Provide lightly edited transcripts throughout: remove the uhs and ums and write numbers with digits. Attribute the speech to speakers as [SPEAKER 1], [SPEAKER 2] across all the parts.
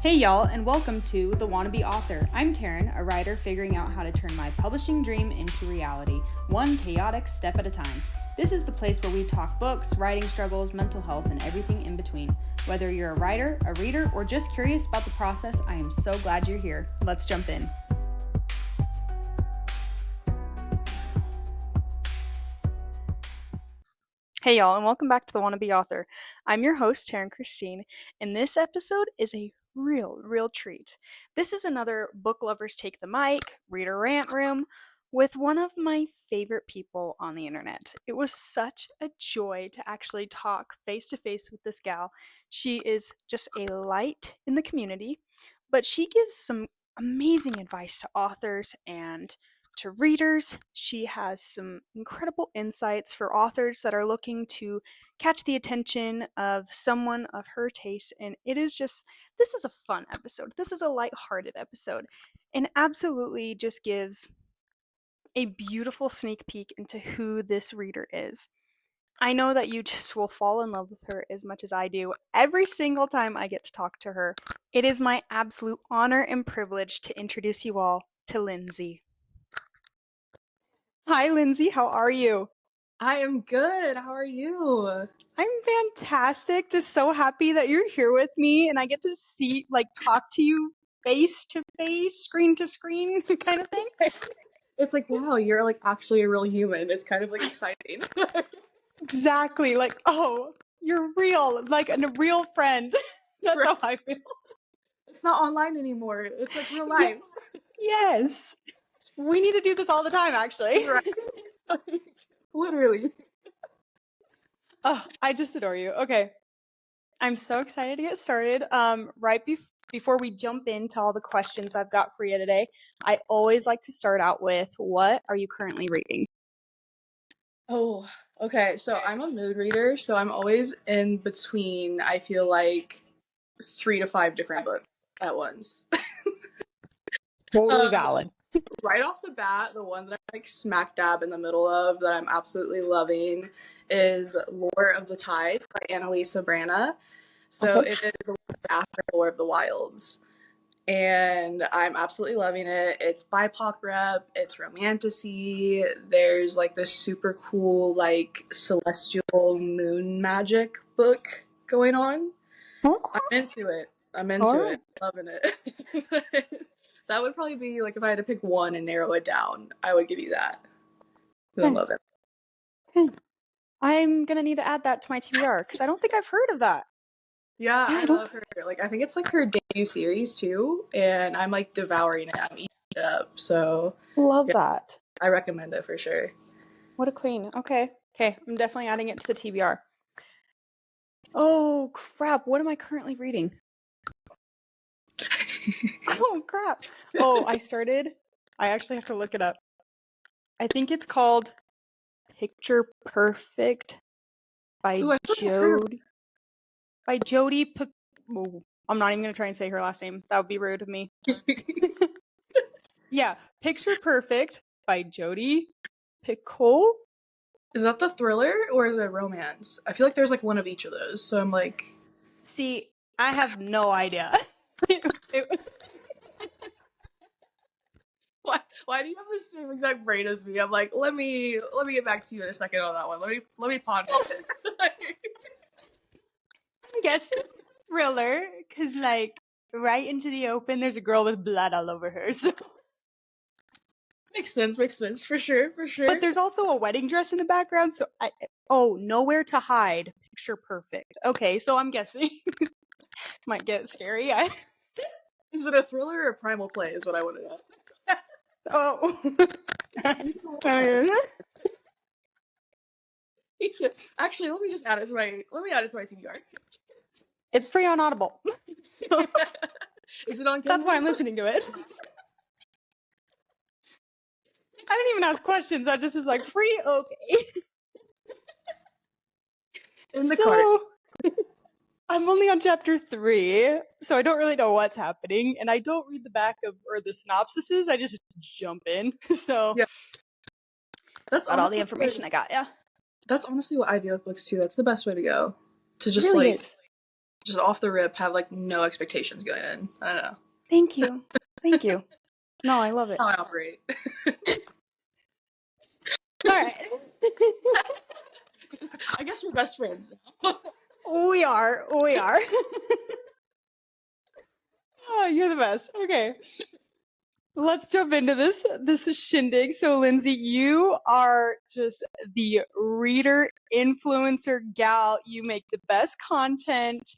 [SPEAKER 1] Hey y'all, and welcome to The Wannabe Author. I'm Taryn, a writer figuring out how to turn my publishing dream into reality, one chaotic step at a time. This is the place where we talk books, writing struggles, mental health, and everything in between. Whether you're a writer, a reader, or just curious about the process, I am so glad you're here. Let's jump in. Hey y'all, and welcome back to The Wannabe Author. I'm your host, Taryn Christine, and this episode is a real treat. This is another Book Lovers Take the Mic, Reader Rant Room, with one of my favorite people on the internet. It was such a joy to actually talk face to face with this gal. She is just a light in the community, but she gives some amazing advice to authors and to readers. She has some incredible insights for authors that are looking to catch the attention of someone of her taste, and this is a fun episode. This is a lighthearted episode, and absolutely just gives a beautiful sneak peek into who this reader is. I know that you just will fall in love with her as much as I do every single time I get to talk to her. It is my absolute honor and privilege to introduce you all to Lindsey. Hi, Lindsey. How are you?
[SPEAKER 2] I am good. How are you?
[SPEAKER 1] I'm fantastic. Just so happy that you're here with me and I get to talk to you face to face, screen to screen kind of thing.
[SPEAKER 2] It's like, wow, you're like actually a real human. It's kind of like exciting.
[SPEAKER 1] Exactly. Like, oh, you're real, like a real friend. That's
[SPEAKER 2] Right.
[SPEAKER 1] how I feel.
[SPEAKER 2] It's not online anymore. It's like real life.
[SPEAKER 1] Yes. We need to do this all the time, actually.
[SPEAKER 2] Right. Literally.
[SPEAKER 1] Oh, I just adore you. Okay. I'm so excited to get started. Before we jump into all the questions I've got for you today, I always like to start out with, what are you currently reading?
[SPEAKER 2] Oh, okay. So I'm a mood reader, so I'm always in between, I feel like, 3 to 5 different books at once.
[SPEAKER 1] Totally valid.
[SPEAKER 2] Right off the bat, the one that I'm like smack dab in the middle of that I'm absolutely loving is Lore of the Tides by Analeigh Sbrana. So it is after Lore of the Wilds. And I'm absolutely loving it. It's BIPOC rep, it's romantasy, there's like this super cool like celestial moon magic book going on. I'm into it. Loving it. That would probably be like if I had to pick one and narrow it down, I would give you that. I love it.
[SPEAKER 1] Okay. I'm gonna need to add that to my TBR because I don't think I've heard of that.
[SPEAKER 2] Yeah, I love her. Like, I think it's like her debut series too, and I'm like devouring it. I'm eating it up. So
[SPEAKER 1] Love that.
[SPEAKER 2] I recommend it for sure.
[SPEAKER 1] What a queen. Okay. I'm definitely adding it to the TBR. Oh crap! What am I currently reading? Oh crap! Oh, I actually have to look it up. I think it's called Picture Perfect by Jodi. By Jodi Picoult. I'm not even going to try and say her last name. That would be rude of me. Yeah, Picture Perfect by Jodi Picoult.
[SPEAKER 2] Is that the thriller or is it romance? I feel like there's like one of each of those. So I'm like,
[SPEAKER 1] see, I have no idea.
[SPEAKER 2] Why do you have the same exact brain as me? I'm like, let me get back to you in a second on that one. Let me ponder it.
[SPEAKER 1] I guess it's thriller, because like right into the open, there's a girl with blood all over her. So.
[SPEAKER 2] Makes sense for sure.
[SPEAKER 1] But there's also a wedding dress in the background, so Nowhere to Hide. Picture Perfect. Okay, so I'm guessing. Might get scary.
[SPEAKER 2] Is it a thriller or a primal play is what I want to know.
[SPEAKER 1] Oh.
[SPEAKER 2] Actually, let me add it to my TBR.
[SPEAKER 1] It's free on Audible. So,
[SPEAKER 2] is it on Kindle?
[SPEAKER 1] That's why I'm listening to it. I didn't even ask questions. I just was like, free? Okay.
[SPEAKER 2] In the cart.
[SPEAKER 1] I'm only on chapter 3, so I don't really know what's happening, and I don't read the back of or the synopsises. I just jump in. So yeah. That's about all the information I got. Yeah.
[SPEAKER 2] That's honestly what I do with books too. That's the best way to go. To just
[SPEAKER 1] really
[SPEAKER 2] like
[SPEAKER 1] is.
[SPEAKER 2] just off the rip have like no expectations going in. I don't know.
[SPEAKER 1] Thank you. Thank you. No, I love it.
[SPEAKER 2] How I operate.
[SPEAKER 1] All right.
[SPEAKER 2] I guess we're best friends now.
[SPEAKER 1] We are. Oh, you're the best. Okay. Let's jump into this shindig. So, Lindsey, you are just the reader influencer gal. You make the best content.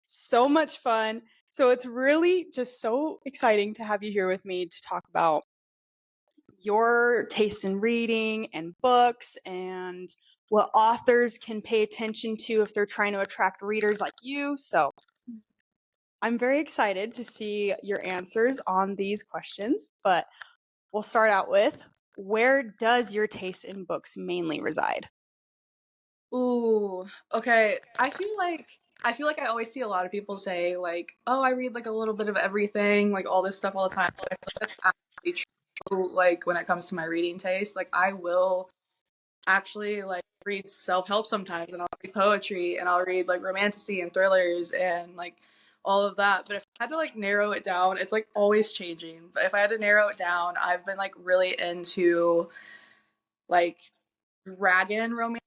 [SPEAKER 1] So much fun. So it's really just so exciting to have you here with me to talk about your taste in reading and books and what authors can pay attention to if they're trying to attract readers like you. So I'm very excited to see your answers on these questions, but we'll start out with, where does your taste in books mainly reside?
[SPEAKER 2] Ooh, okay. I feel like I always see a lot of people say like, "Oh, I read like a little bit of everything, like all this stuff all the time." I feel like that's actually true. Like when it comes to my reading taste, like I will actually like read self-help sometimes, and I'll read poetry, and I'll read like romantasy and thrillers and like all of that. But if I had to like narrow it down, it's like always changing. But if I had to narrow it down, I've been like really into like dragon romances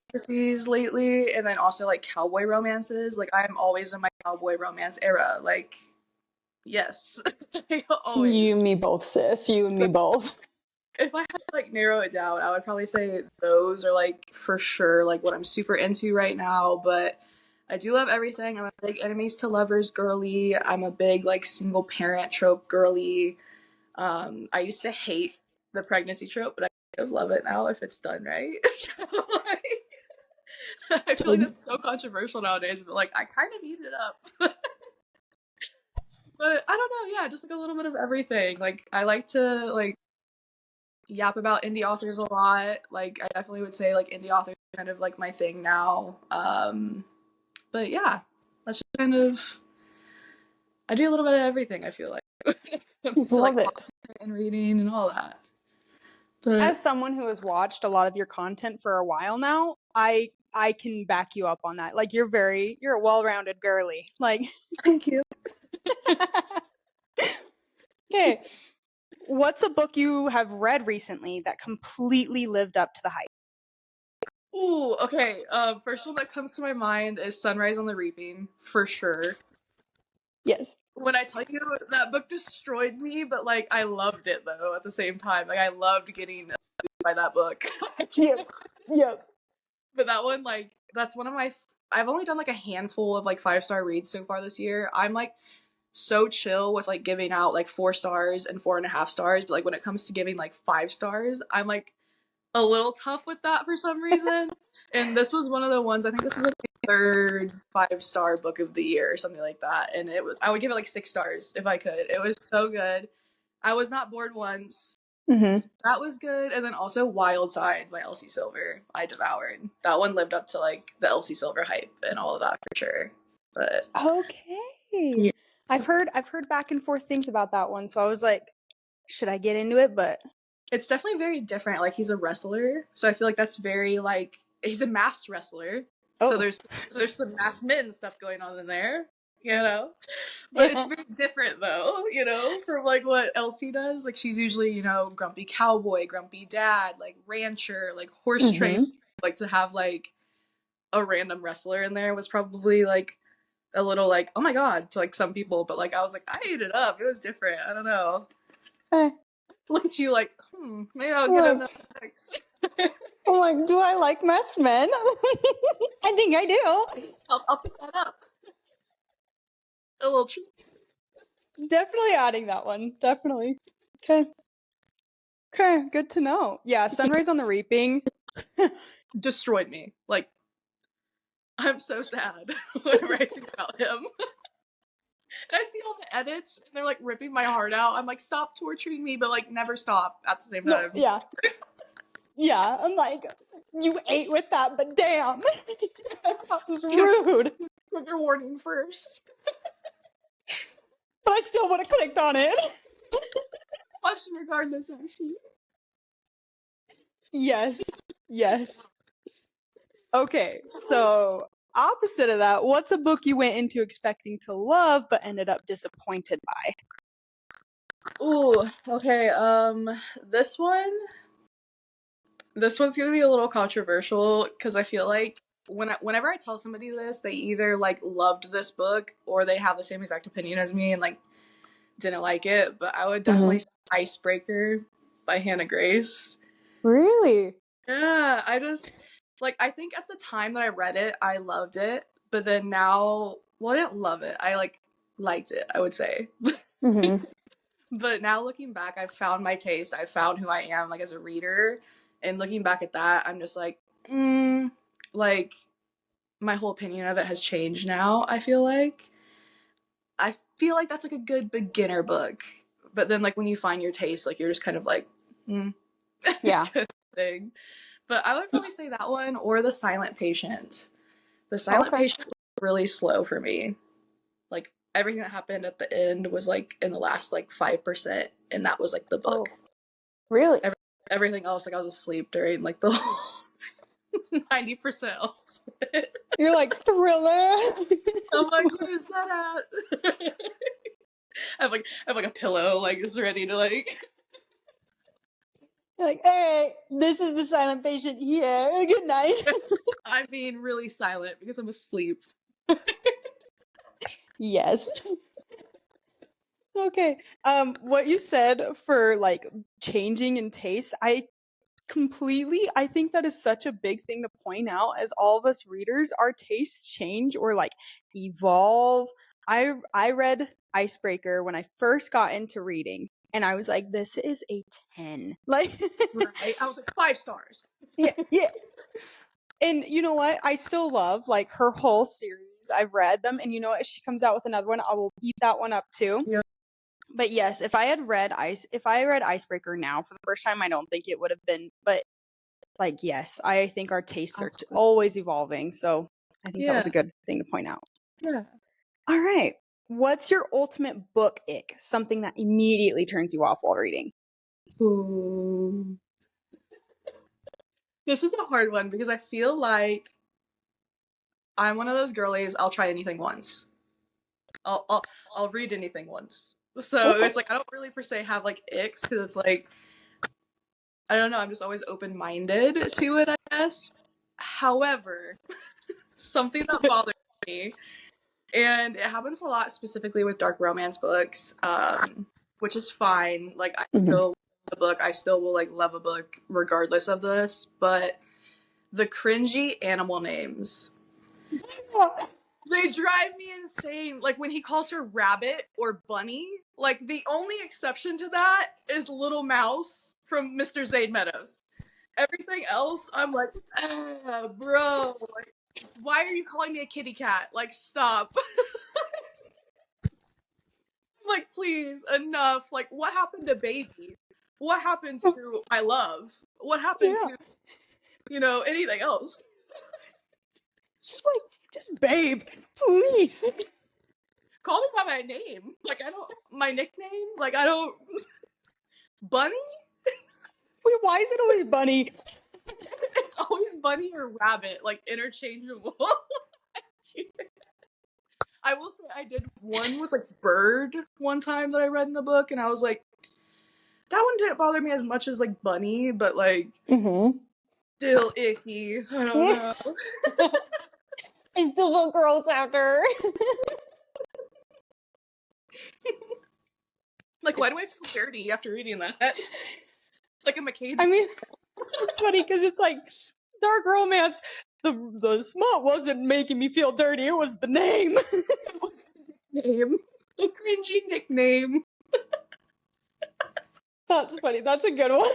[SPEAKER 2] lately, and then also like cowboy romances. Like I'm always in my cowboy romance era. Like yes,
[SPEAKER 1] You
[SPEAKER 2] always.
[SPEAKER 1] and me both, sis. You and me both.
[SPEAKER 2] If I had to like narrow it down, I would probably say those are like for sure like what I'm super into right now. But I do love everything. I'm a big enemies to lovers girly. I'm a big like single parent trope girly. I used to hate the pregnancy trope, but I kind of love it now if it's done right. So, like, I feel like that's so controversial nowadays, but like I kind of eat it up. But I don't know, yeah, just like a little bit of everything. Like I like to like yap about indie authors a lot. Like I definitely would say like indie authors are kind of like my thing now. But yeah, that's just kind of I do a little bit of everything. I feel like when it comes to like
[SPEAKER 1] Love it.
[SPEAKER 2] content and reading and all that. But
[SPEAKER 1] As someone who has watched a lot of your content for a while now, I can back you up on that. Like you're a well-rounded girly. Like
[SPEAKER 2] thank you.
[SPEAKER 1] okay. What's a book you have read recently that completely lived up to the hype?
[SPEAKER 2] Ooh, okay. First one that comes to my mind is Sunrise on the Reaping for sure.
[SPEAKER 1] Yes.
[SPEAKER 2] When I tell you that book destroyed me, but like I loved it though at the same time. Like I loved getting by that book.
[SPEAKER 1] Yep. Yep.
[SPEAKER 2] But that one, like, that's one of my. I've only done like a handful of like 5-star reads so far this year. I'm like so chill with like giving out like 4 stars and 4.5 stars, but like when it comes to giving like 5 stars, I'm like a little tough with that for some reason. And this was one of the ones. I think this was like the third 5-star book of the year or something like that. And it was. I would give it like 6 stars if I could. It was so good. I was not bored once.
[SPEAKER 1] Mm-hmm.
[SPEAKER 2] That was good. And then also Wild Side by Elsie Silver. I devoured. That one lived up to like the Elsie Silver hype and all of that for sure. But
[SPEAKER 1] Okay.
[SPEAKER 2] yeah.
[SPEAKER 1] I've heard back and forth things about that one, so I was like, should I get into it? But
[SPEAKER 2] It's definitely very different. Like he's a wrestler, so I feel like that's very like he's a masked wrestler. So
[SPEAKER 1] oh,
[SPEAKER 2] there's some masked men stuff going on in there, you know. But it's very different though, you know, from like what Elsie does. Like she's usually, you know, grumpy cowboy, grumpy dad, like rancher, like horse trainer.
[SPEAKER 1] mm-hmm.
[SPEAKER 2] Like to have like a random wrestler in there was probably like a little like, oh my god, to like some people, but like I was like, I ate it up. It was different. I don't know. Look at you like, maybe I'll get him next.
[SPEAKER 1] I'm like, do I like masked men? I think I do.
[SPEAKER 2] I'll pick that up. A little treat.
[SPEAKER 1] Definitely adding that one. Definitely. Okay. Okay, good to know. Yeah, Sunrise on the Reaping.
[SPEAKER 2] Destroyed me. Like, I'm so sad whenever I think about him. And I see all the edits, and they're like ripping my heart out. I'm like, stop torturing me, but like never stop at the same time.
[SPEAKER 1] No, yeah. Yeah, I'm like, you ate with that, but damn. That was rude.
[SPEAKER 2] Trigger warning first.
[SPEAKER 1] But I still would have clicked on it.
[SPEAKER 2] Watched him regardless, actually.
[SPEAKER 1] Yes. Yes. Okay, so opposite of that, what's a book you went into expecting to love but ended up disappointed by?
[SPEAKER 2] Ooh, okay. This one, this one's gonna be a little controversial because I feel like whenever I tell somebody this, they either like loved this book or they have the same exact opinion as me and like didn't like it. But I would definitely say Icebreaker by Hannah Grace.
[SPEAKER 1] Really?
[SPEAKER 2] Yeah, I just like I think at the time that I read it, I loved it, but then now, well, I didn't love it. I like liked it, I would say. But now looking back, I've found my taste. I've found who I am like as a reader, and looking back at that, I'm just like, like my whole opinion of it has changed now. I feel like that's like a good beginner book, but then like when you find your taste, like you're just kind of like,
[SPEAKER 1] Yeah.
[SPEAKER 2] good thing. But I would probably say that one or The Silent Patient. The Silent Patient was really slow for me. Like everything that happened at the end was like in the last like 5%, and that was like the book.
[SPEAKER 1] Oh, really?
[SPEAKER 2] Everything else, like I was asleep during like the whole 90% of it.
[SPEAKER 1] You're like, thriller?
[SPEAKER 2] I'm like, where's that at? I have like a pillow, like just ready to like.
[SPEAKER 1] You're like, all right, this is The Silent Patient here. Good night.
[SPEAKER 2] I'm being really silent because I'm asleep.
[SPEAKER 1] Yes. Okay. What you said for like changing in taste, I think that is such a big thing to point out. As all of us readers, our tastes change or like evolve. I read Icebreaker when I first got into reading, and I was like, this is a 10. Like,
[SPEAKER 2] Right? I was like 5 stars.
[SPEAKER 1] yeah. And you know what? I still love like her whole series. I've read them, and you know what? If she comes out with another one, I will beat that one up too.
[SPEAKER 2] Yeah.
[SPEAKER 1] But yes, if I read Icebreaker now for the first time, I don't think it would have been. But like, yes, I think our tastes are always evolving. So I think that was a good thing to point out.
[SPEAKER 2] Yeah.
[SPEAKER 1] All right. What's your ultimate book ick? Something that immediately turns you off while reading.
[SPEAKER 2] Ooh. This is a hard one because I feel like I'm one of those girlies. I'll try anything once. I'll read anything once. So it's like I don't really per se have like icks because it's like I don't know. I'm just always open minded to it, I guess. However, something that bothers me, and it happens a lot specifically with dark romance books, which is fine. Like I still the book, I still will like love a book regardless of this, but the cringy animal names. They drive me insane. Like when he calls her Rabbit or Bunny, like the only exception to that is Little Mouse from Mr. Zayd Meadows. Everything else, I'm like, bro, like, why are you calling me a kitty cat? Like, stop. Like, please, enough. Like, what happened to Baby? What happened to My Love? What happened to, you know, anything else?
[SPEAKER 1] Like, just babe, please.
[SPEAKER 2] Call me by my name. Like, I don't, my nickname? Like, I don't, Bunny?
[SPEAKER 1] Wait, why is it always Bunny?
[SPEAKER 2] It's always Bunny or Rabbit, like, interchangeable. I will say I did, one was like Bird one time that I read in the book, and I was like, that one didn't bother me as much as like Bunny, but like, still icky. I don't know.
[SPEAKER 1] I still feel gross after.
[SPEAKER 2] Like, why do I feel dirty after reading that? Like I'm a cage.
[SPEAKER 1] I mean, it's funny because it's like dark romance. The smut wasn't making me feel dirty. It was the name.
[SPEAKER 2] Name. The cringy nickname.
[SPEAKER 1] That's funny. That's a good one.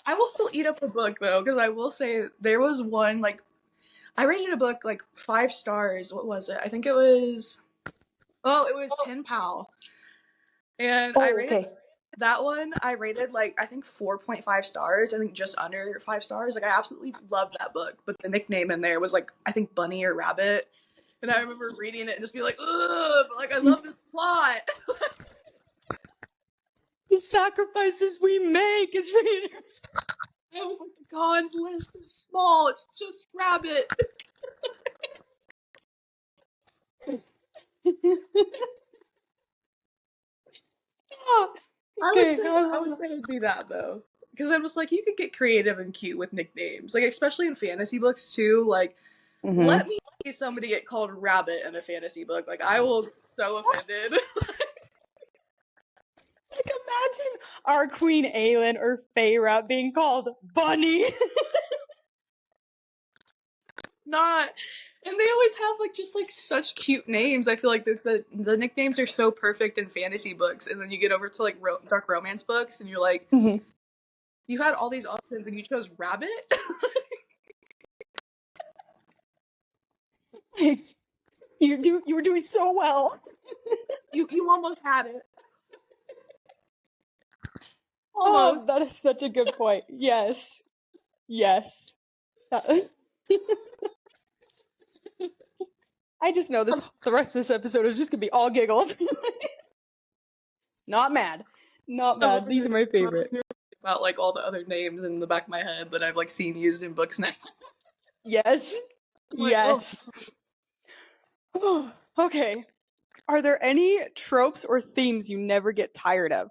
[SPEAKER 2] I will still eat up the book though, because I will say there was one like I rated a book like 5 stars. What was it? I think it was Pen Pal. And I rated that one. I rated like I think 4.5 stars. I think just under 5 stars. Like I absolutely loved that book, but the nickname in there was like I think Bunny or Rabbit. And I remember reading it and just be like, ugh, but like I love this plot.
[SPEAKER 1] The sacrifices we make as readers.
[SPEAKER 2] I was like, the gods list is small. It's just rabbit.
[SPEAKER 1] Okay,
[SPEAKER 2] I would say it'd be that though, because I'm just like, you could get creative and cute with nicknames, like especially in fantasy books too. Like, let me see somebody get called Rabbit in a fantasy book. Like, I will get so offended.
[SPEAKER 1] Like, imagine our Queen Aelin or Feyre being called Bunny.
[SPEAKER 2] Not, and they always have like just like such cute names. I feel like the nicknames are so perfect in fantasy books, and then you get over to like dark romance books, and you're like, you had all these options and you chose Rabbit.
[SPEAKER 1] You were doing so well.
[SPEAKER 2] You almost had it.
[SPEAKER 1] Almost. Oh, that is such a good point. Yes. Yes. I just know the rest of this episode is just gonna be all giggles. Not mad. Not mad. These are my favorite.
[SPEAKER 2] About like all the other names in the back of my head that I've like seen used in books now.
[SPEAKER 1] Yes. Like, yes. Oh. Okay. Are there any tropes or themes you never get tired of?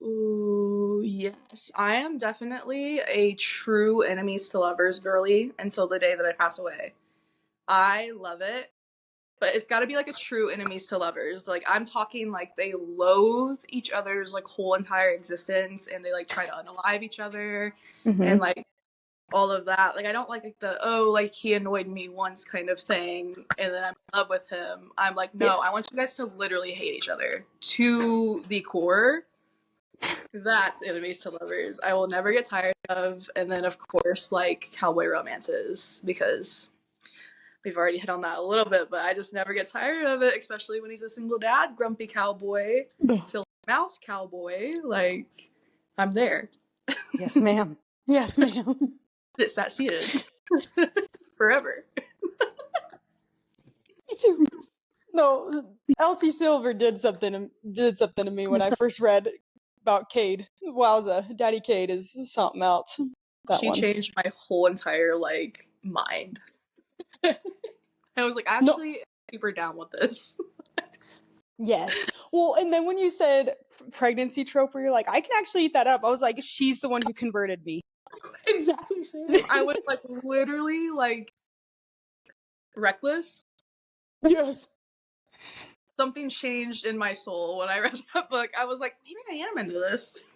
[SPEAKER 2] Ooh, yes. I am definitely a true enemies to lovers girly until the day that I pass away. I love it, but it's got to be like a true enemies to lovers. Like, I'm talking like they loathe each other's like whole entire existence, and they like try to unalive each other, and like all of that. Like, I don't like the, oh, like he annoyed me once kind of thing, and then I'm in love with him. I'm like, no, yes. I want you guys to literally hate each other to the core. That's enemies to lovers. I will never get tired of. And then, of course, like cowboy romances, because we've already hit on that a little bit, but I just never get tired of it, especially when he's a single dad, grumpy cowboy, filled mouth cowboy. Like, I'm there.
[SPEAKER 1] Yes, ma'am. Yes, ma'am.
[SPEAKER 2] It's that seated forever.
[SPEAKER 1] No, Elsie Silver did something to me when I first read about Cade. Wowza, Daddy Cade is something else.
[SPEAKER 2] She changed my whole entire like mind. I was like, actually, super down with this.
[SPEAKER 1] Yes. Well, and then when you said pregnancy trope, where you're like, I can actually eat that up, I was like, she's the one who converted me.
[SPEAKER 2] Exactly same. I was like literally like reckless.
[SPEAKER 1] Yes.
[SPEAKER 2] Something changed in my soul when I read that book. I was like, maybe I am into this.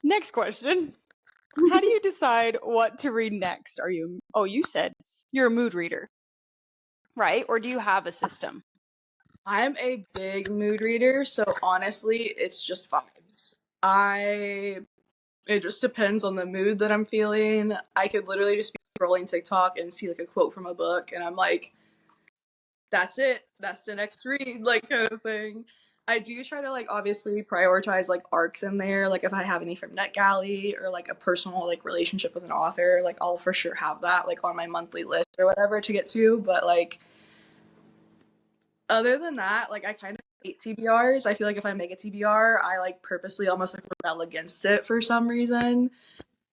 [SPEAKER 1] Next question. How do you decide what to read next? You said you're a mood reader, right? Or do you have a system?
[SPEAKER 2] I'm a big mood reader, so honestly, it's just vibes. It just depends on the mood that I'm feeling. I could literally just be scrolling TikTok and see like a quote from a book, and I'm like, that's it. That's the next read, like kind of thing. I do try to like obviously prioritize like arcs in there. Like if I have any from NetGalley or like a personal like relationship with an author, like I'll for sure have that like on my monthly list or whatever to get to. But like other than that, like I kind of hate TBRs. I feel like if I make a TBR, I like purposely almost like rebel against it for some reason.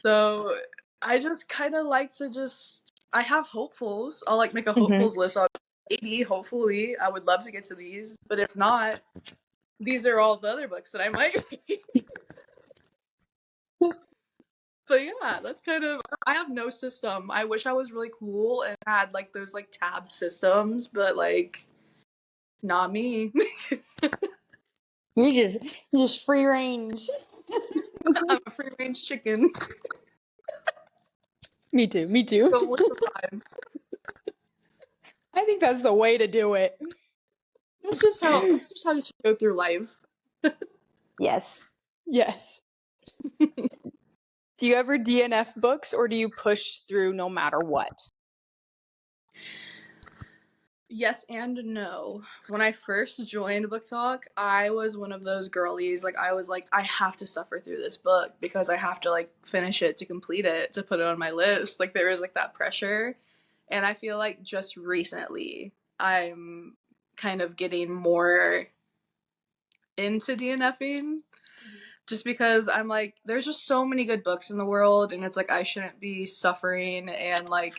[SPEAKER 2] So I just kind of like to I have hopefuls. I'll like make a hopefuls list on maybe, hopefully, I would love to get to these, but if not, these are all the other books that I might read. But yeah, that's kind of, I have no system. I wish I was really cool and had like those like tab systems, but like, not me.
[SPEAKER 1] You just free range.
[SPEAKER 2] I'm a free range chicken.
[SPEAKER 1] Me too.
[SPEAKER 2] Go with the vibe.
[SPEAKER 1] I think that's the way to do it.
[SPEAKER 2] That's just how you should go through life.
[SPEAKER 1] Yes. Do you ever DNF books, or do you push through no matter what?
[SPEAKER 2] Yes and no. When I first joined Book Talk, I was one of those girlies. Like, I was like, I have to suffer through this book because I have to, like, finish it to complete it, to put it on my list. Like, there was, like, that pressure. And I feel like just recently, I'm kind of getting more into DNFing just because I'm like, there's just so many good books in the world, and it's like I shouldn't be suffering and like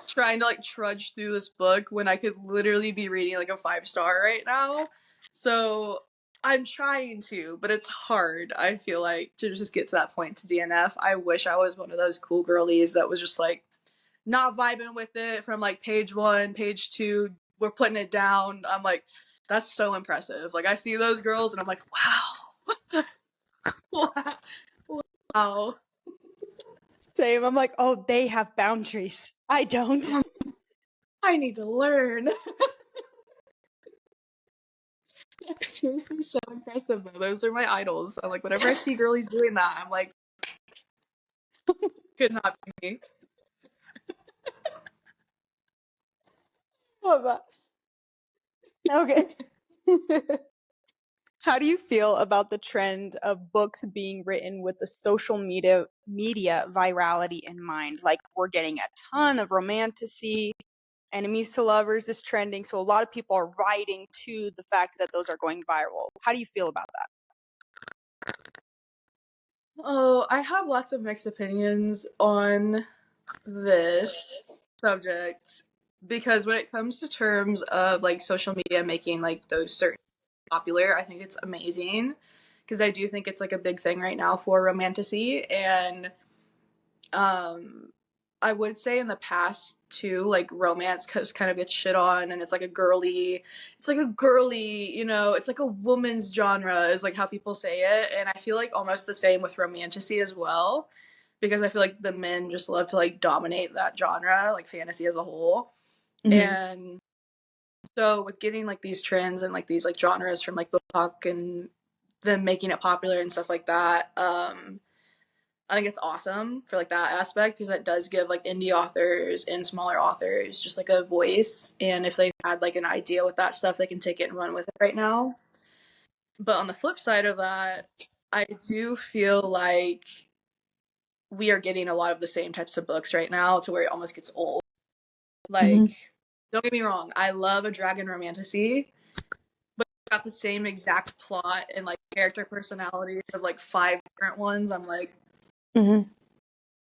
[SPEAKER 2] trying to like trudge through this book when I could literally be reading like a 5-star right now. So I'm trying to, but it's hard, I feel like, to just get to that point to DNF. I wish I was one of those cool girlies that was just like not vibing with it from like page 1, page 2, we're putting it down. I'm like, that's so impressive. Like I see those girls and I'm like, wow. Wow. Wow.
[SPEAKER 1] Same. I'm like, oh, they have boundaries. I don't.
[SPEAKER 2] I need to learn. It's seriously so impressive though. Those are my idols. I'm like, whenever I see girlies doing that, I'm like, could not be me.
[SPEAKER 1] Love that. Okay. How do you feel about the trend of books being written with the social media virality in mind? Like we're getting a ton of romantasy, enemies to lovers is trending, so a lot of people are writing to the fact that those are going viral. How do you feel about that?
[SPEAKER 2] Oh, I have lots of mixed opinions on this subject because when it comes to terms of like social media making like those certain popular, I think it's amazing because I do think it's like a big thing right now for romantasy. And um I would say in the past too, like romance kind of gets shit on, and it's like a girly, it's like a woman's genre is like how people say it, and I feel like almost the same with romantasy as well, because I feel like the men just love to like dominate that genre, like fantasy as a whole.
[SPEAKER 1] Mm-hmm.
[SPEAKER 2] And so with getting like these trends and like these like genres from like book talk and them making it popular and stuff like that, I think it's awesome for like that aspect because it does give like indie authors and smaller authors just like a voice. And if they've had like an idea with that stuff, they can take it and run with it right now. But on the flip side of that, I do feel like we are getting a lot of the same types of books right now to where it almost gets old.
[SPEAKER 1] Mm-hmm.
[SPEAKER 2] Like, don't get me wrong, I love a dragon romantasy, but it's got the same exact plot and like character personalities of like 5 different ones. I'm
[SPEAKER 1] Mm-hmm.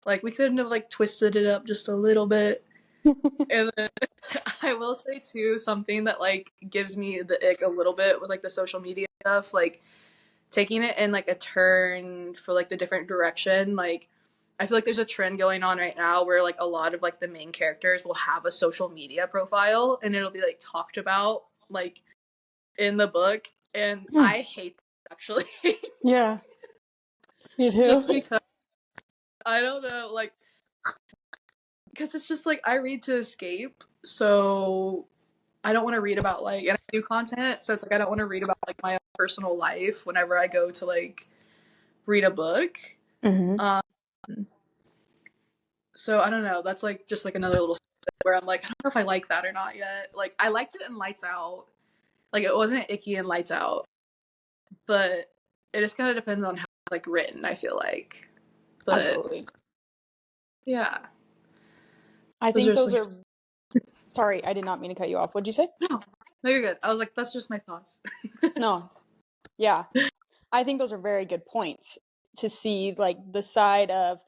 [SPEAKER 2] like we couldn't have like twisted it up just a little bit. And then I will say too, something that like gives me the ick a little bit with like the social media stuff, like taking it in like a turn for like the different direction. Like I feel like there's a trend going on right now where like a lot of like the main characters will have a social media profile and it'll be like talked about like in the book, and I hate that actually.
[SPEAKER 1] Yeah, you
[SPEAKER 2] Just
[SPEAKER 1] do.
[SPEAKER 2] because I don't know, like because it's just like I read to escape, so I don't want to read about like, and I do content, so it's like I don't want to read about like my own personal life whenever I go to like read a book.
[SPEAKER 1] Mm-hmm.
[SPEAKER 2] Um, so I don't know. That's like just like another little where I'm like, I don't know if I like that or not yet. Like I liked it in Lights Out. Like it wasn't icky in Lights Out, but it just kind of depends on how it's like written, I feel like. But
[SPEAKER 1] Absolutely.
[SPEAKER 2] yeah,
[SPEAKER 1] I
[SPEAKER 2] those are
[SPEAKER 1] think
[SPEAKER 2] just
[SPEAKER 1] those
[SPEAKER 2] like
[SPEAKER 1] are. Sorry, I did not mean to cut you off. What'd you say?
[SPEAKER 2] no, no, you're good. I was like, that's just my thoughts.
[SPEAKER 1] No. Yeah. I think those are very good points to see like the side of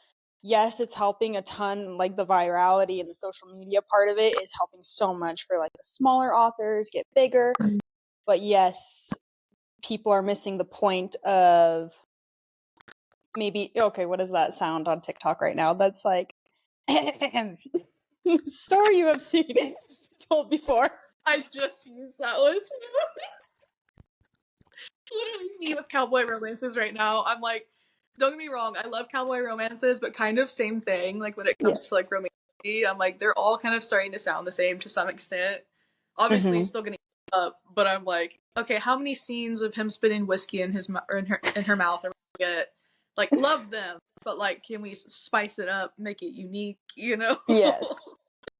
[SPEAKER 1] yes, it's helping a ton, like the virality and the social media part of it is helping so much for like the smaller authors get bigger. But yes, people are missing the point of maybe okay, what is that sound on TikTok right now? That's like story you have seen told before.
[SPEAKER 2] I just used that one too. Literally me with cowboy romances right now. I'm like, don't get me wrong, I love cowboy romances, but kind of same thing. Like when it
[SPEAKER 1] Yeah.
[SPEAKER 2] comes to like romantic, I'm like, they're all kind of starting to sound the same to some extent. Obviously,
[SPEAKER 1] Mm-hmm.
[SPEAKER 2] still gonna eat up, but I'm like, okay, how many scenes of him spitting whiskey in his or in her mouth are we gonna get? Like, love them, but like, can we spice it up, make it unique?
[SPEAKER 1] Yes.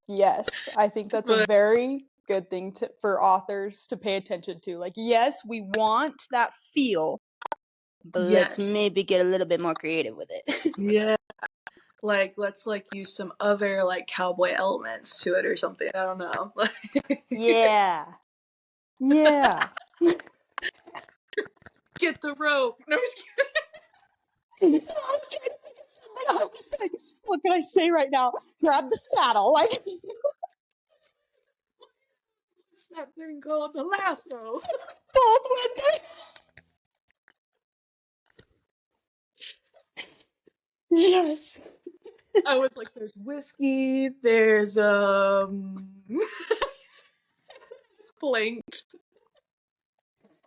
[SPEAKER 1] Yes, I think that's a
[SPEAKER 2] But
[SPEAKER 1] very good thing for authors to pay attention to. Like, yes, we want that feel, but let's
[SPEAKER 2] yes,
[SPEAKER 1] maybe get a little bit more creative with it.
[SPEAKER 2] yeah. Like let's like use some other like cowboy elements to it or something. I don't know.
[SPEAKER 1] Yeah. Yeah.
[SPEAKER 2] Get the rope. No, I'm just
[SPEAKER 1] I was trying to think of something. I was like, what can I say right now? Grab the saddle. Like,
[SPEAKER 2] that thing called the lasso.
[SPEAKER 1] both with it. Yes.
[SPEAKER 2] I was like, there's whiskey, there's planked.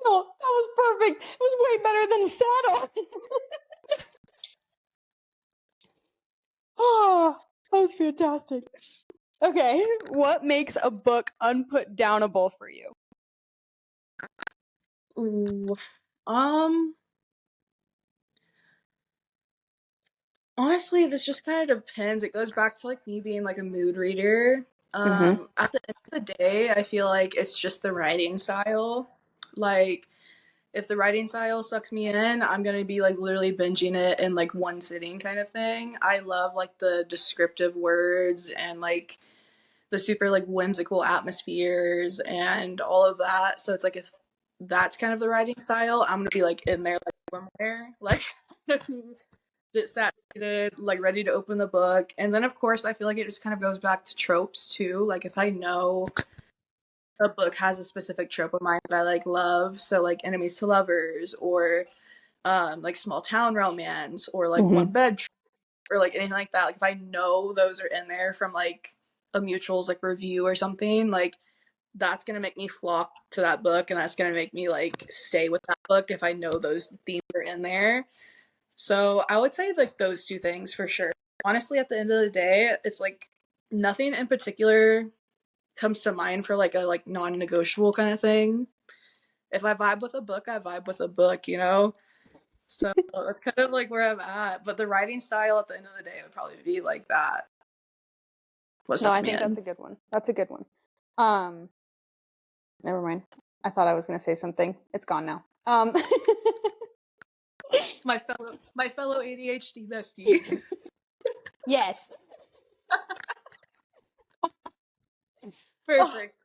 [SPEAKER 1] No, that was perfect. It was way better than the saddle. Oh, that was fantastic. Okay, what makes a book unputdownable for you?
[SPEAKER 2] Ooh. Honestly, this just kind of depends. It goes back to like me being like a mood reader. At the end of the day, I feel like it's just the writing style. Like, if the writing style sucks me in, I'm gonna be like literally binging it in like one sitting kind of thing. I love like the descriptive words and like the super like whimsical atmospheres and all of that. So it's like if that's kind of the writing style, I'm gonna be like in there like somewhere, like sit saturated, like ready to open the book. And then of course I feel like it just kind of goes back to tropes too. Like if I know a book has a specific trope of mine that I like love, so like enemies to lovers or like small town romance or like one bed or like anything like that. Like if I know those are in there from like a mutual's like review or something, like that's gonna make me flock to that book and that's gonna make me like stay with that book if I know those themes are in there. So I would say like those two things for sure. Honestly, at the end of the day, it's like nothing in particular comes to mind for like a like non-negotiable kind of thing. If I vibe with a book, I vibe with a book, you know? So that's kind of like where I'm at. But the writing style at the end of the day would probably be like that. What
[SPEAKER 1] No,
[SPEAKER 2] sucks
[SPEAKER 1] I
[SPEAKER 2] me
[SPEAKER 1] think that's
[SPEAKER 2] in.
[SPEAKER 1] a good one. That's a good one. Um, Never mind. I thought I was going to say something. It's gone now.
[SPEAKER 2] My fellow ADHD bestie.
[SPEAKER 1] Yes.
[SPEAKER 2] Perfect.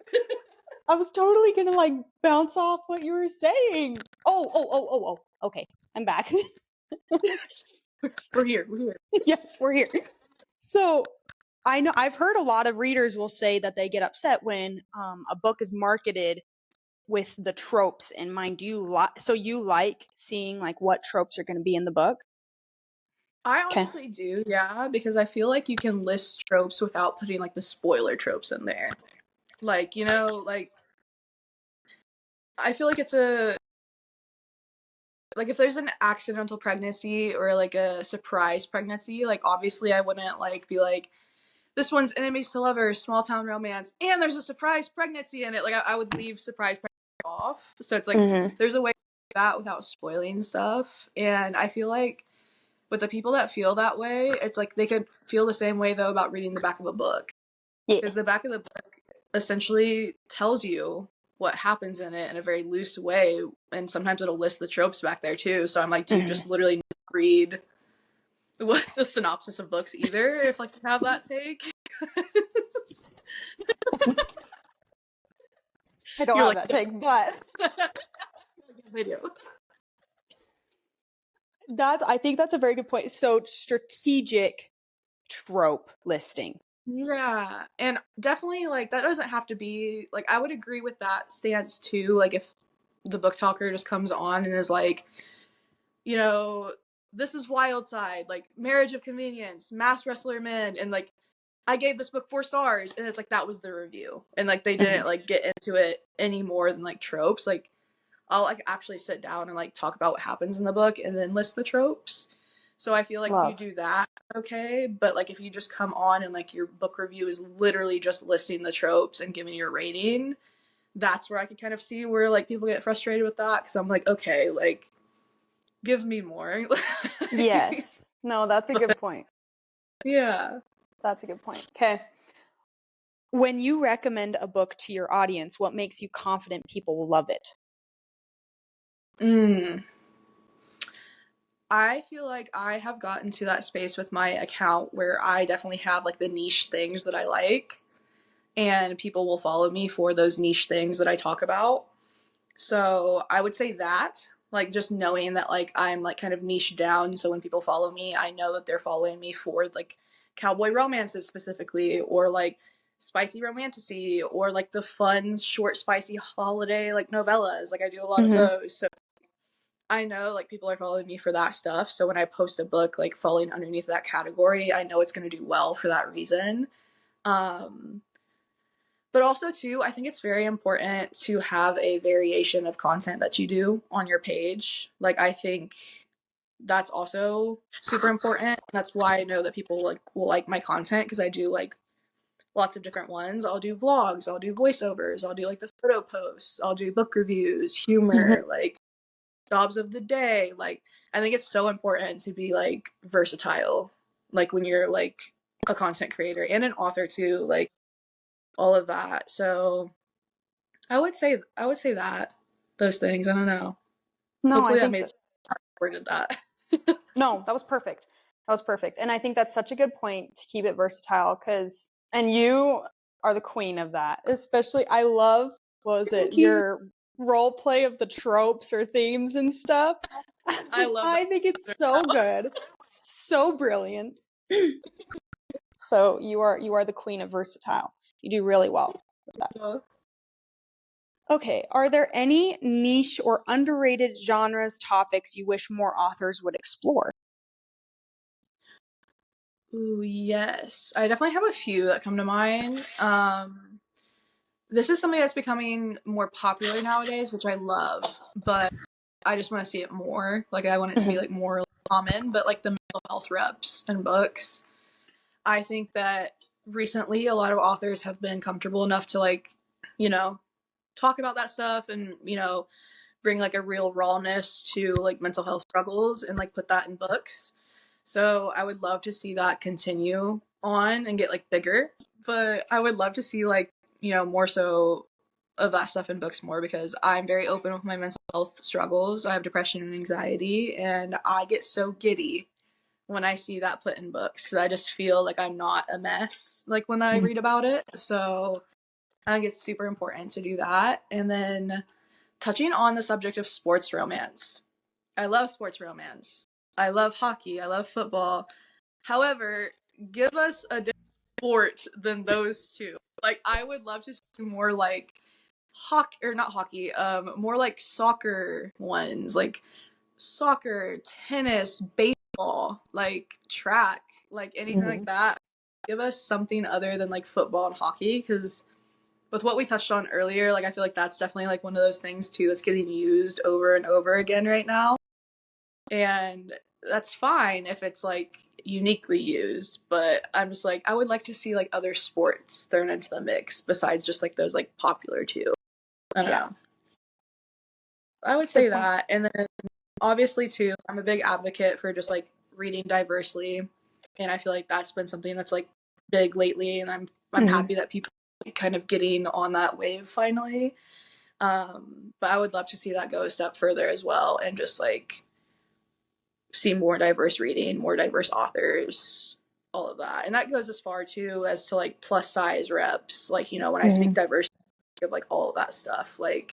[SPEAKER 1] I was totally going to like bounce off what you were saying. Oh. Okay, I'm back.
[SPEAKER 2] We're here. We're here.
[SPEAKER 1] Yes, we're here. So I know I've heard a lot of readers will say that they get upset when a book is marketed with the tropes in mind. Do you so you like seeing like what tropes are going to be in the book?
[SPEAKER 2] I
[SPEAKER 1] Okay.
[SPEAKER 2] honestly do, yeah, because I feel like you can list tropes without putting like the spoiler tropes in there. Like, you know, like I feel like it's a like if there's an accidental pregnancy or like a surprise pregnancy, like obviously I wouldn't like be like this one's enemies to lovers, small town romance, and there's a surprise pregnancy in it. Like I would leave surprise pregnancy off. So it's like there's a way to do that without spoiling stuff. And I feel like with the people that feel that way, it's like they could feel the same way though about reading the back of a book.
[SPEAKER 1] Yeah.
[SPEAKER 2] Because the back of the book essentially tells you what happens in it in a very loose way, and sometimes it'll list the tropes back there too. So I'm like, do you just literally read what the synopsis of books either if like you have that take?
[SPEAKER 1] I don't
[SPEAKER 2] You're
[SPEAKER 1] have
[SPEAKER 2] like,
[SPEAKER 1] that take, but
[SPEAKER 2] video.
[SPEAKER 1] I think that's a very good point. So strategic trope listing.
[SPEAKER 2] Yeah, and definitely like that doesn't have to be like I would agree with that stance too. Like if the book talker just comes on and is like, you know, this is Wild Side, like marriage of convenience, mass wrestler men, and like I gave this book 4 stars, and it's like that was the review, and like they didn't like get into it any more than like tropes. Like I'll like actually sit down and like talk about what happens in the book and then list the tropes. So I feel like if you do that, okay. But like if you just come on and like your book review is literally just listing the tropes and giving your rating, that's where I can kind of see where like people get frustrated with that because I'm like, okay, like give me more.
[SPEAKER 1] Yes. No, that's a good point.
[SPEAKER 2] Yeah.
[SPEAKER 1] That's a good point. Okay. When you recommend a book to your audience, what makes you confident people will love it?
[SPEAKER 2] I feel like I have gotten to that space with my account where I definitely have like the niche things that I like, and people will follow me for those niche things that I talk about. So I would say that. Like just knowing that like I'm like kind of niche down, so when people follow me, I know that they're following me for like cowboy romances specifically, or like spicy romantasy, or like the fun short spicy holiday like novellas. Like I do a lot of those. So I know like people are following me for that stuff. So when I post a book like falling underneath that category, I know it's going to do well for that reason. Um but also too, I think it's very important to have a variation of content that you do on your page. Like I think that's also super important. That's why I know that people like will like my content, because I do like lots of different ones. I'll do vlogs, I'll do voiceovers, I'll do like the photo posts, I'll do book reviews, humor, like jobs of the day. Like I think it's so important to be like versatile, like when you're like a content creator and an author too, like all of that. So I would say that those things. I don't know.
[SPEAKER 1] No, I
[SPEAKER 2] Hopefully that
[SPEAKER 1] think
[SPEAKER 2] made
[SPEAKER 1] that
[SPEAKER 2] sense. I worded that.
[SPEAKER 1] no, that was perfect. That was perfect. And I think that's such a good point to keep it versatile because, and you are the queen of that. Especially, I love, what was it,
[SPEAKER 2] Thank you.
[SPEAKER 1] your role play of the tropes or themes and stuff.
[SPEAKER 2] I love
[SPEAKER 1] I think it's so good. So brilliant. So you are the queen of versatile. You do really well with that.
[SPEAKER 2] that.
[SPEAKER 1] Okay, are there any niche or underrated genres, topics you wish more authors would explore?
[SPEAKER 2] Ooh, yes. I definitely have a few that come to mind. This is something that's becoming more popular nowadays, which I love, but I just want to see it more. Like I want it to be like more common, but like the mental health reps and books. I think that recently a lot of authors have been comfortable enough to like, you know, talk about that stuff and, bring like a real rawness to like mental health struggles and like put that in books. So I would love to see that continue on and get like bigger. But I would love to see like, more so of that stuff in books more, because I'm very open with my mental health struggles. I have depression and anxiety, and I get so giddy when I see that put in books, because I just feel like I'm not a mess like when I read about it. So I think it's super important to do that. And then touching on the subject of sports romance. I love sports romance. I love hockey. I love football. However, give us a different sport than those two. Like I would love to see more like hockey, or not hockey, more like soccer ones, like soccer, tennis, baseball, like track, like anything like that. Give us something other than like football and hockey, because with what we touched on earlier, like I feel like that's definitely like one of those things too that's getting used over and over again right now. And that's fine if it's like uniquely used, but I'm just like I would like to see like other sports thrown into the mix besides just like those like popular two. I don't
[SPEAKER 1] Yeah.
[SPEAKER 2] know. I would say that. And then obviously too, I'm a big advocate for just like reading diversely. And I feel like that's been something that's like big lately, and I'm happy that people are kind of getting on that wave finally. But I would love to see that go a step further as well, and just like see more diverse reading, more diverse authors, all of that. And that goes as far too as to like plus size reps. Like, when I speak diversity of like all of that stuff. Like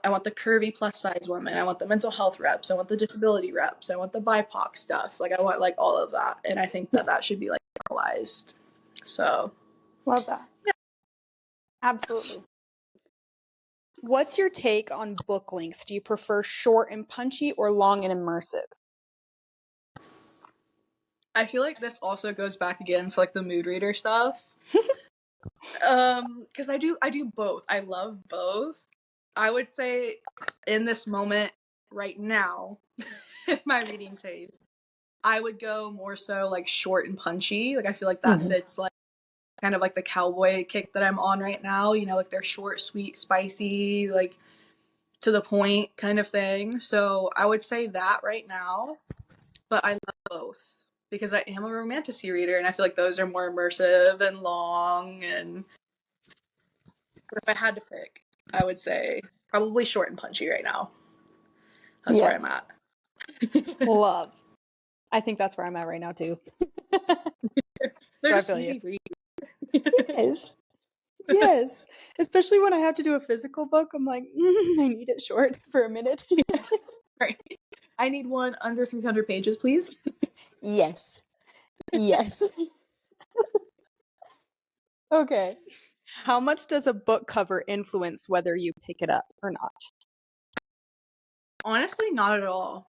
[SPEAKER 2] I want the curvy plus size woman. I want the mental health reps. I want the disability reps. I want the BIPOC stuff. Like I want like all of that. And I think that that should be like normalized. So
[SPEAKER 1] Love that.
[SPEAKER 2] yeah.
[SPEAKER 1] Absolutely. What's your take on book length? Do you prefer short and punchy or long and immersive?
[SPEAKER 2] I feel like this also goes back again to like the mood reader stuff. Because I do both. I love both. I would say in this moment right now, in my reading taste, I would go more so like short and punchy. Like I feel like that fits like kind of like the cowboy kick that I'm on right now. Like they're short, sweet, spicy, like to the point kind of thing. So I would say that right now, but I love both because I am a romantasy reader, and I feel like those are more immersive and long. And if I had to pick, I would say probably short and punchy right now. That's where I'm at.
[SPEAKER 1] Love. I think that's where I'm at right now too.
[SPEAKER 2] They're
[SPEAKER 1] So I
[SPEAKER 2] just
[SPEAKER 1] feel
[SPEAKER 2] easy
[SPEAKER 1] you.
[SPEAKER 2] read.
[SPEAKER 1] Yes. Yes, especially when I have to do a physical book, I'm like, I need it short for a minute.
[SPEAKER 2] Right. I need one under 300 pages, please.
[SPEAKER 1] Yes. Yes. Okay. How much does a book cover influence whether you pick it up or not?
[SPEAKER 2] Honestly, not at all.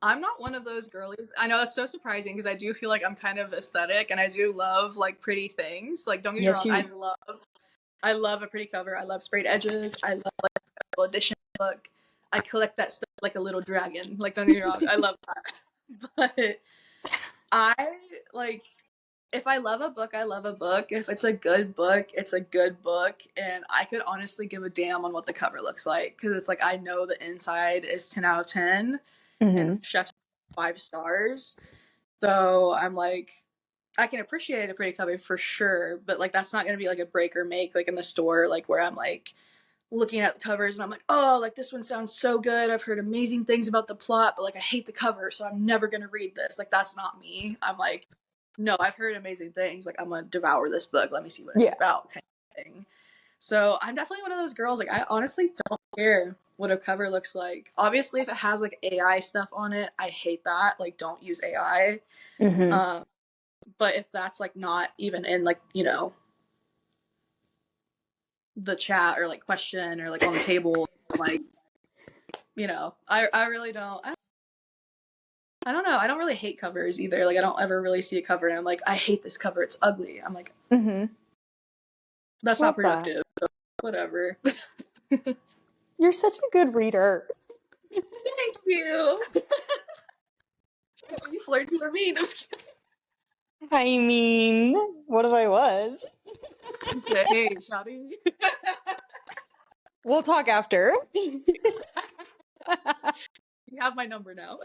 [SPEAKER 2] I'm not one of those girlies. I know that's so surprising because I do feel like I'm kind of aesthetic and I do love like pretty things. Like don't get me
[SPEAKER 1] Yes,
[SPEAKER 2] wrong,
[SPEAKER 1] you.
[SPEAKER 2] I love a pretty cover. I love sprayed edges. I love like a special edition book. I collect that stuff like a little dragon. Like don't get me wrong, I love that. But I like if I love a book, I love a book. If it's a good book, it's a good book. And I could honestly give a damn on what the cover looks like. Because it's like I know the inside is 10 out of 10 and
[SPEAKER 1] Mm-hmm.
[SPEAKER 2] chef's 5 stars. So I'm like, I can appreciate a pretty cover for sure. But like that's not going to be like a break or make like in the store, like where I'm like looking at the covers and I'm like, oh, like this one sounds so good. I've heard amazing things about the plot, but like I hate the cover, so I'm never going to read this. Like that's not me. I'm like, no, I've heard amazing things. Like I'm gonna devour this book. Let me see what it's
[SPEAKER 1] Yeah.
[SPEAKER 2] about, kind of thing. So I'm definitely one of those girls. Like I honestly don't care what a cover looks like. Obviously, if it has like AI stuff on it, I hate that. Like don't use AI.
[SPEAKER 1] Mm-hmm.
[SPEAKER 2] But if that's like not even in like the chat or like question or like on the table, like I really don't. I don't know. I don't really hate covers either. Like I don't ever really see a cover and I'm like, I hate this cover. It's ugly. I'm like,
[SPEAKER 1] Mm-hmm.
[SPEAKER 2] that's not
[SPEAKER 1] Love that.
[SPEAKER 2] productive. So whatever.
[SPEAKER 1] You're such a good reader.
[SPEAKER 2] Thank you. Are you flirting with me?
[SPEAKER 1] I mean, what if I was?
[SPEAKER 2] Hey, Jodi.
[SPEAKER 1] We'll talk after.
[SPEAKER 2] You have my number now.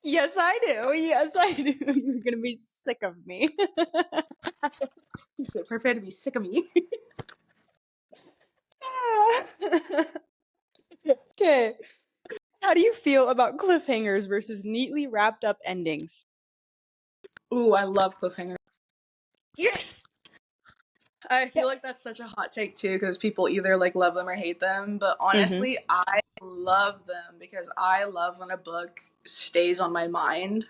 [SPEAKER 1] Yes, I do. Yes, I do. You're gonna be sick of me.
[SPEAKER 2] Prepare to be sick of me.
[SPEAKER 1] Okay. How do you feel about cliffhangers versus neatly wrapped up endings?
[SPEAKER 2] Ooh, I love cliffhangers.
[SPEAKER 1] Yes.
[SPEAKER 2] I feel like
[SPEAKER 1] Yes.
[SPEAKER 2] that's such a hot take too, because people either like love them or hate them. But
[SPEAKER 1] Mm-hmm.
[SPEAKER 2] honestly, I love them because I love when a book stays on my mind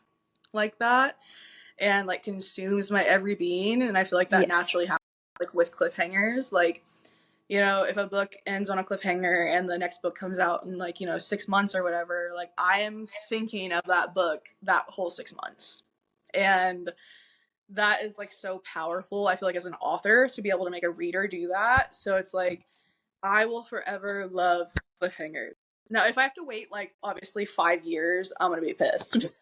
[SPEAKER 2] like that and like consumes my every being. And I feel like that
[SPEAKER 1] Yes.
[SPEAKER 2] naturally happens like with cliffhangers. Like, if a book ends on a cliffhanger and the next book comes out in like, 6 months or whatever, like I am thinking of that book that whole 6 months. And that is like so powerful. I feel like as an author to be able to make a reader do that. So it's like I will forever love cliffhangers. Now, if I have to wait like obviously 5 years, I'm gonna be pissed.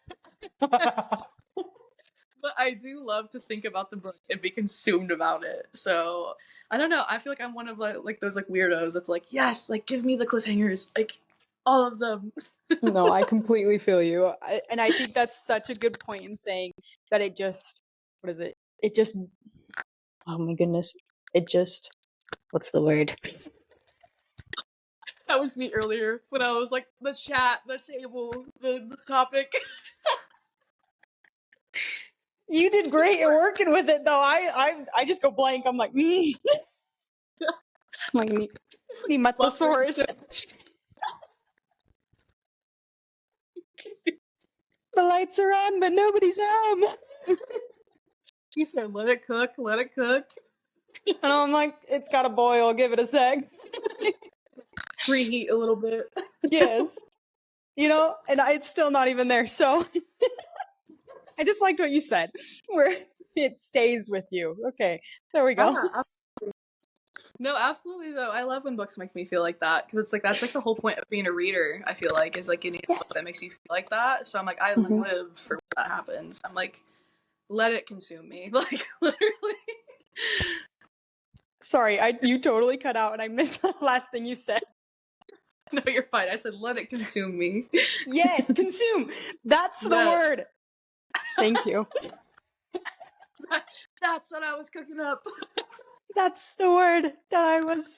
[SPEAKER 2] But I do love to think about the book and be consumed about it. So I don't know. I feel like I'm one of like those like weirdos that's like, yes, like give me the cliffhangers, like all of them.
[SPEAKER 1] No, I completely feel you. And I think that's such a good point in saying that it just, what is it? It just, oh my goodness. It just, what's the word?
[SPEAKER 2] That was me earlier when I was like the chat, the table, the topic.
[SPEAKER 1] You did great at working with it, though. I just go blank. I'm like, me. I'm like, me metasaurus. The lights are on, but nobody's home.
[SPEAKER 2] He said, "Let it cook, let it cook."
[SPEAKER 1] And I'm like, it's gotta boil. Give it a sec.
[SPEAKER 2] Preheat a little bit.
[SPEAKER 1] Yes. And it's still not even there. So I just liked what you said, where it stays with you. Okay, there we go.
[SPEAKER 2] No, absolutely though. I love when books make me feel like that because it's like that's like the whole point of being a reader. I feel like is like getting a book
[SPEAKER 1] Yes.
[SPEAKER 2] that makes you feel like that. So I'm like, I
[SPEAKER 1] Mhm.
[SPEAKER 2] live for when that happens. I'm like, let it consume me, like literally.
[SPEAKER 1] Sorry, you totally cut out, and I missed the last thing you said.
[SPEAKER 2] No, you're fine. I said, let it consume me.
[SPEAKER 1] Yes, consume. That's the word. Thank you.
[SPEAKER 2] That's what I was cooking up.
[SPEAKER 1] That's the word that I was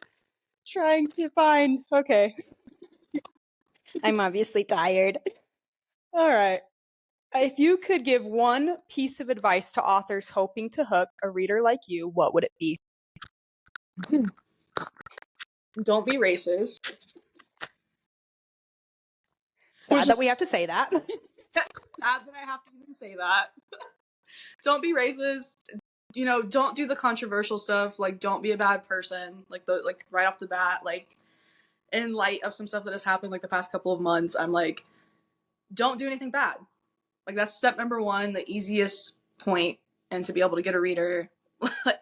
[SPEAKER 1] trying to find. Okay. I'm obviously tired. All right. If you could give one piece of advice to authors hoping to hook a reader like you, what would it be?
[SPEAKER 2] Don't be racist.
[SPEAKER 1] Sad that we have to say that.
[SPEAKER 2] Sad that I have to even say that. Don't be racist. You know, don't do the controversial stuff. Like, don't be a bad person. Like right off the bat. Like, in light of some stuff that has happened like the past couple of months, I'm like, don't do anything bad. Like, that's step number one, the easiest point, and to be able to get a reader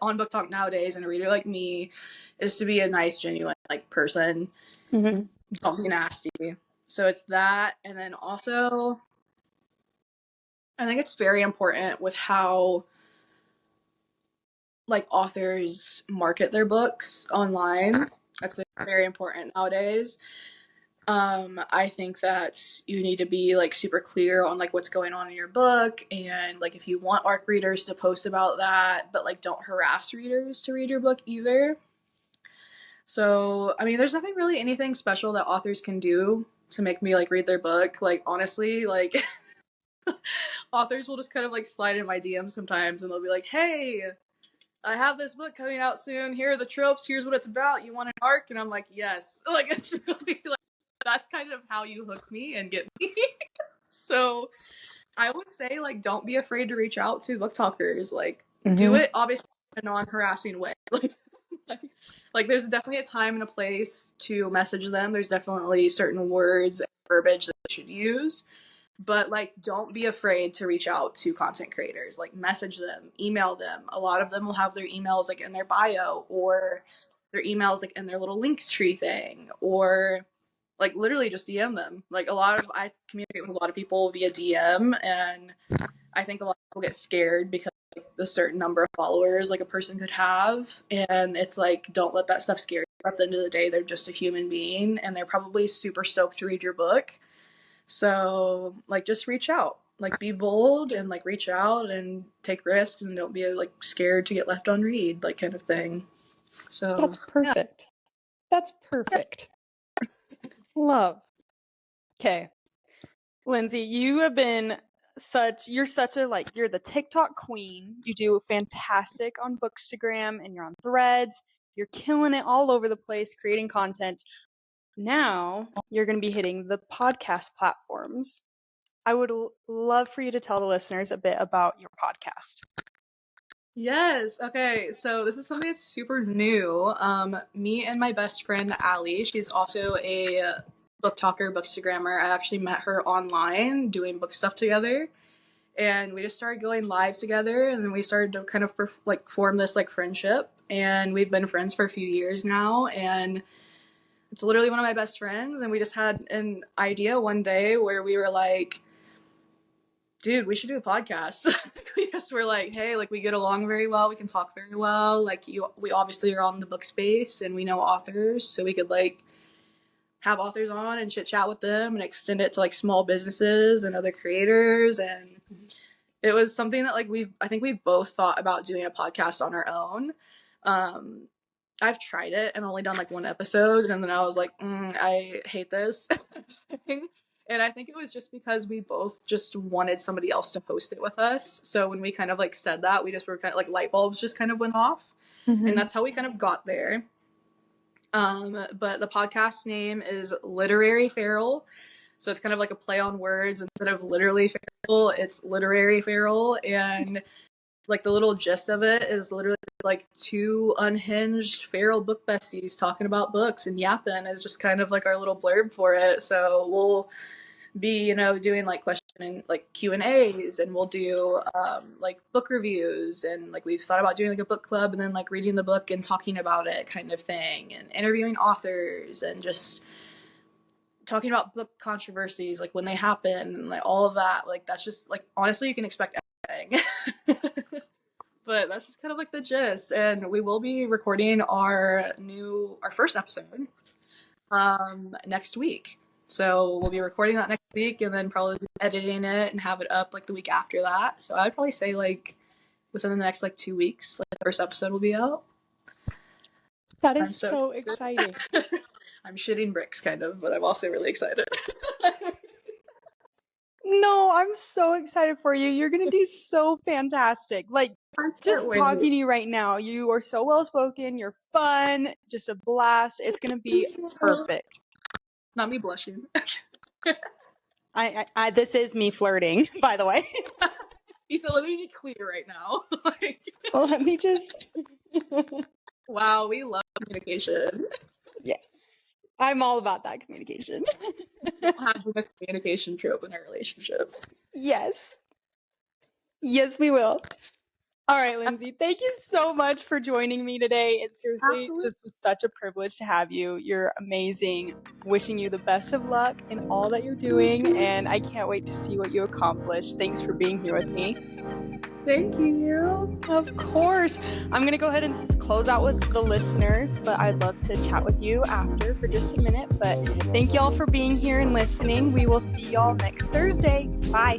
[SPEAKER 2] on Book Talk nowadays, and a reader like me, is to be a nice, genuine like person.
[SPEAKER 1] Mm-hmm.
[SPEAKER 2] Don't be nasty. So it's that, and then also, I think it's very important with how like authors market their books online. That's very important nowadays. I think that you need to be like super clear on like what's going on in your book, and like if you want ARC readers to post about that, but like don't harass readers to read your book either. So, I mean, there's nothing really anything special that authors can do to make me like read their book. Like, honestly, like authors will just kind of like slide in my DMs sometimes, and they'll be like, "Hey, I have this book coming out soon. Here are the tropes. Here's what it's about. You want an arc?" And I'm like, yes. Like, it's really like, that's kind of how you hook me and get me. So I would say, like, don't be afraid to reach out to book talkers. Like, do it obviously in a non-harassing way. Like, there's definitely a time and a place to message them. There's definitely certain words and verbiage that you should use. But like, don't be afraid to reach out to content creators. Like, message them, email them. A lot of them will have their emails like in their bio, or their emails like in their little link tree thing, or like literally just DM them. Like, I communicate with a lot of people via DM, and I think a lot of people get scared because like the certain number of followers like a person could have, and it's like, don't let that stuff scare you. At the end of the day, they're just a human being, and they're probably super stoked to read your book. So, like, just reach out. Like, be bold and, like, reach out and take risks, and don't be, like, scared to get left on read, like, kind of thing. So,
[SPEAKER 1] That's perfect. Yeah. That's perfect. Love. Okay. Lindsey, you have been you're the TikTok queen. You do fantastic on Bookstagram, and you're on Threads. You're killing it all over the place, creating content. Now you're going to be hitting the podcast platforms. I would love for you to tell the listeners a bit about your podcast.
[SPEAKER 2] Yes. Okay. So this is something that's super new. Me and my best friend Analeigh, she's also a book talker, bookstagrammer. I actually met her online doing book stuff together, and we just started going live together, and then we started to kind of like form this like friendship, and we've been friends for a few years now, and it's literally one of my best friends. And we just had an idea one day where we were like, dude, we should do a podcast. We just were like, hey, like, we get along very well, we can talk very well, like, we obviously are on the book space and we know authors, so we could like have authors on and chit chat with them and extend it to like small businesses and other creators. And it was something that like I think we've both thought about doing a podcast on our own. I've tried it and only done like one episode, and then I was like, I hate this. And I think it was just because we both just wanted somebody else to host it with us. So when we kind of like said that, we just were kind of like light bulbs just kind of went off. Mm-hmm. And that's how we kind of got there. But the podcast name is Literary Feral. So it's kind of like a play on words. Instead of literally feral, it's literary feral. And like the little gist of it is literally like two unhinged feral book besties talking about books, and yapping is just kind of like our little blurb for it. So we'll be, you know, doing like question like Q&As, and we'll do like book reviews, and like we've thought about doing like a book club, and then like reading the book and talking about it kind of thing, and interviewing authors, and just talking about book controversies like when they happen, and like all of that. Like, that's just like, honestly, you can expect everything. But that's just kind of like the gist. And we will be recording our first episode next week. So we'll be recording that next week, and then probably editing it and have it up like the week after that. So I would probably say like within the next like 2 weeks, like the first episode will be out.
[SPEAKER 1] That is so exciting.
[SPEAKER 2] I'm shitting bricks kind of, but I'm also really excited.
[SPEAKER 1] No, I'm so excited for you. You're going to do so fantastic. Like, just talking to you right now, you are so well spoken. You're fun, just a blast. It's going to be perfect.
[SPEAKER 2] Not me blushing.
[SPEAKER 1] This is me flirting, by the way.
[SPEAKER 2] Let me be clear right now.
[SPEAKER 1] Well, let me just.
[SPEAKER 2] Wow, we love communication.
[SPEAKER 1] Yes, I'm all about that communication.
[SPEAKER 2] We'll have the miscommunication trope in our relationship.
[SPEAKER 1] Yes. Yes, we will. All right, Lindsey, thank you so much for joining me today. It seriously just was such a privilege to have you. You're amazing. Wishing you the best of luck in all that you're doing, and I can't wait to see what you accomplish. Thanks for being here with me.
[SPEAKER 2] Thank you.
[SPEAKER 1] Of course. I'm going to go ahead and close out with the listeners, but I'd love to chat with you after for just a minute. But thank y'all for being here and listening. We will see y'all next Thursday. Bye.